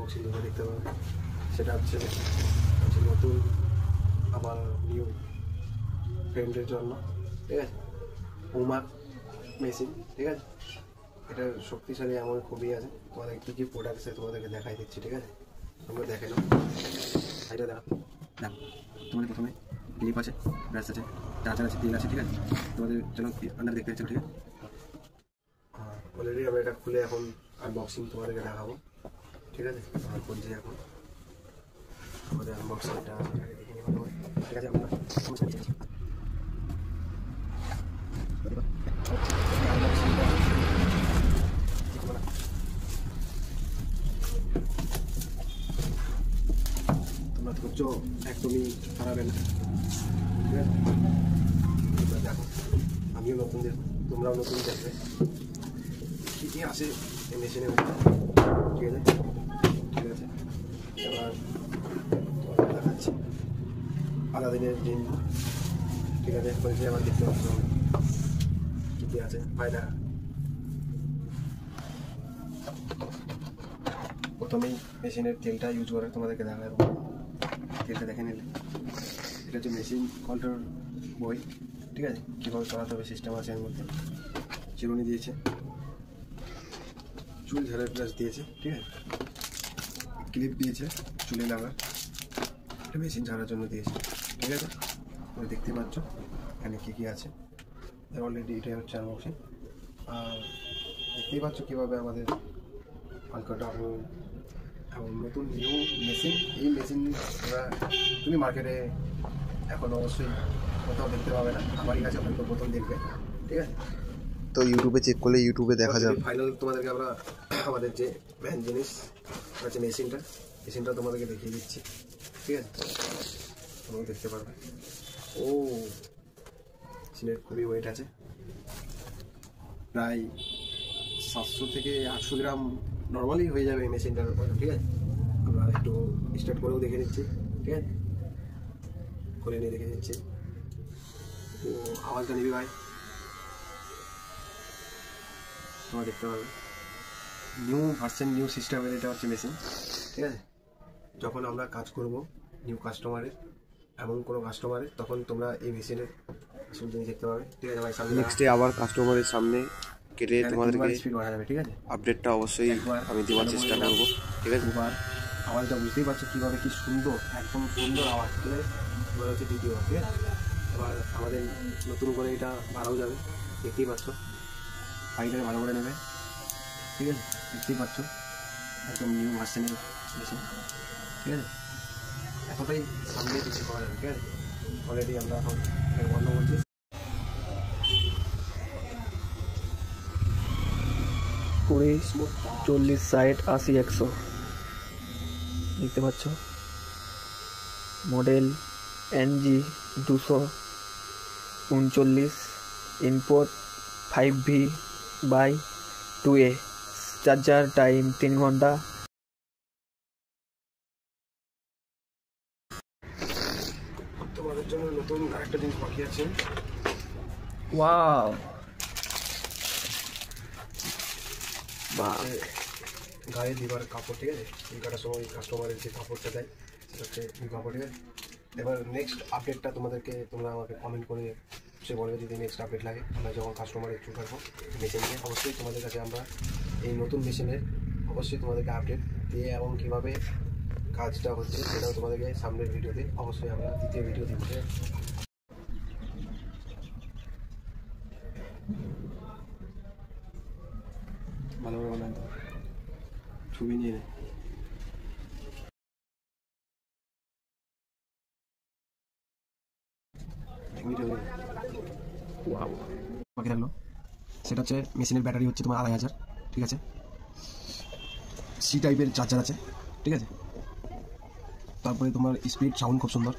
Unboxing তোমরা দেখতে পাবে। সেটা হচ্ছে নতুন আমার নিউ ফ্রেন্ডের জন্য, ঠিক আছে, পুমা মেশিন, ঠিক আছে। এটা শক্তিশালী এমন খুবই আছে। তোমাদের কী কী প্রোডাক্ট আছে তোমাদেরকে দেখাই দিচ্ছি, ঠিক আছে। তোমরা দেখে নাও, এটা দেখো। তোমাদের প্রথমে ক্লিপ আছে, ব্রাশ আছে, চার্জার আছে, তেল আছে, ঠিক আছে। তোমাদের জন্য আন্ডার দেখতে পাচ্ছ, ঠিক আছে। অলরেডি আমরা এটা খুলে এখন আনবক্সিং তোমাদেরকে দেখাবো, ঠিক আছে। আমরা করছি এখন আমাদের আনবক্সিংটা, ঠিক আছে। আমরা তোমরা ধৈর্য একদমই হারাবে না, ঠিক আছে। দেখো, আমিও নতুন দেখবো, তোমরাও নতুন দেখবে কী কী আছে এই মেশিনের মধ্যে, ঠিক আছে, ঠিক আছে। এবার তোমাদের দেখাচ্ছি আলাদিনের দিন, ঠিক আছে। বলছি আমার দেখতে পাচ্ছ কী কী আছে, ফায়দা। প্রথমেই মেশিনের তেলটা ইউজ করে তোমাদেরকে দেখাবো। তেলটা দেখে নিলে এটা হচ্ছে মেশিন কন্ট্রোল বই, ঠিক আছে। কীভাবে চালাতে হবে সিস্টেম আছে এর মধ্যে। চিরুনি দিয়েছে, চুল ঝাড়ার ব্রাশ দিয়েছে, ঠিক আছে। ক্লিপ দিয়েছে চুলে লাগার, এটা মেশিন ঝাড়ার জন্য দিয়েছে, ঠিক আছে। তোমরা দেখতে পাচ্ছ এখানে কী কী আছে। অলরেডি এটাই হচ্ছে আনবক্সিং। আর দেখতেই পাচ্ছ কীভাবে আমাদের পালকাটা এবং নতুন নিউ মেশিন। এই মেশিন তুমি মার্কেটে এখন অবশ্যই কোথাও দেখতে পাবে না, আমারই কাছে হয়তো প্রথম দেখবে, ঠিক আছে। তো ইউটিউবে চেক করলে ইউটিউবে দেখা যাবে। ফাইনাল তোমাদেরকে আমরা আমাদের যে মেন জিনিস আছে মেশিনটা তোমাদেরকে দেখিয়ে দিচ্ছি, ঠিক আছে। তোমরা দেখতে পারবে। ও মেশিনের খুবই ওয়েট আছে, প্রায় 700 থেকে 800 গ্রাম নর্মালি হয়ে যাবে এই মেশিনটার উপর, ঠিক আছে। আমরা একটু স্টার্ট করেও দেখে নিচ্ছি, ঠিক আছে। করে নিয়ে দেখে নিচ্ছি। ও আওয়াজটা নিবি ভাই, তোমরা দেখতে পাবে। নিউ ভার্সন নিউ সিস্টেমের এটা হচ্ছে মেশিন, ঠিক আছে। যখন আমরা কাজ করব নিউ কাস্টমারের, এমন কোনো কাস্টমারের, তখন তোমরা এই মেশিনের আসল জিনিস দেখতে পাবে, ঠিক আছে ভাই। নেক্সট ডে আবার কাস্টমারের সামনে কেটে তোমাদেরকে স্পিড বাড়া যাবে, ঠিক আছে। আপডেটটা অবশ্যই আমি দেওয়ার চেষ্টা করবো, ঠিক আছে। এবার আওয়াজটা বুঝতেই পারছো কীভাবে, কি সুন্দর, একদম সুন্দর আওয়াজ, ঠিক আছে। এবার হচ্ছে দ্বিতীয়, ঠিক আছে। এবার আমাদের নতুন করে এটা বাড়াও যাবে, দেখতেই পাচ্ছ। পাইটারে ভালো করে নেবে, ঠিক আছে। দেখতেই পাচ্ছ একদম নিউ ভার্সনের মেশিন, ঠিক আছে। এতটাই সামনে কিছু করা যাবে, ঠিক আছে। অলরেডি আমরা এখন বন্ধ করছি। 20, 40, 60, 80, 100 দেখতে পাচ্ছ। Model NG 239, input 5V/2A, charger time 3 ঘন্টা। তোমাদের জন্য নতুন আরেকটা জিনিস বাকি আছে। ওয়াও, গায়ে দিবার কাপড়, ঠিক আছে। চুল কাটার সময় কাস্টমারের যে কাপড়টা দেয় সেটা হচ্ছে এই কাপড়, ঠিক আছে। এবার নেক্সট আপডেটটা তোমরা আমাকে কমেন্ট করে সে বলবে যদি নেক্সট আপডেট লাগে। আমরা যখন কাস্টমারের চুল কাটবো মেশিন নিয়ে, অবশ্যই তোমাদের কাছে আমরা এই নতুন মেশিনের অবশ্যই তোমাদেরকে আপডেট দিয়ে এবং কীভাবে কাজটা হচ্ছে সেটাও তোমাদেরকে সামনের ভিডিওতে অবশ্যই আমরা দ্বিতীয় ভিডিও দিব। ভালো করে বানান, ছবি নিয়ে নেয়। বাকি থাকলো সেটা হচ্ছে মেশিনের ব্যাটারি হচ্ছে তোমার 2500, ঠিক আছে। C টাইপের চার্জার আছে, ঠিক আছে। তারপরে তোমার স্পিড সাউন্ড খুব সুন্দর,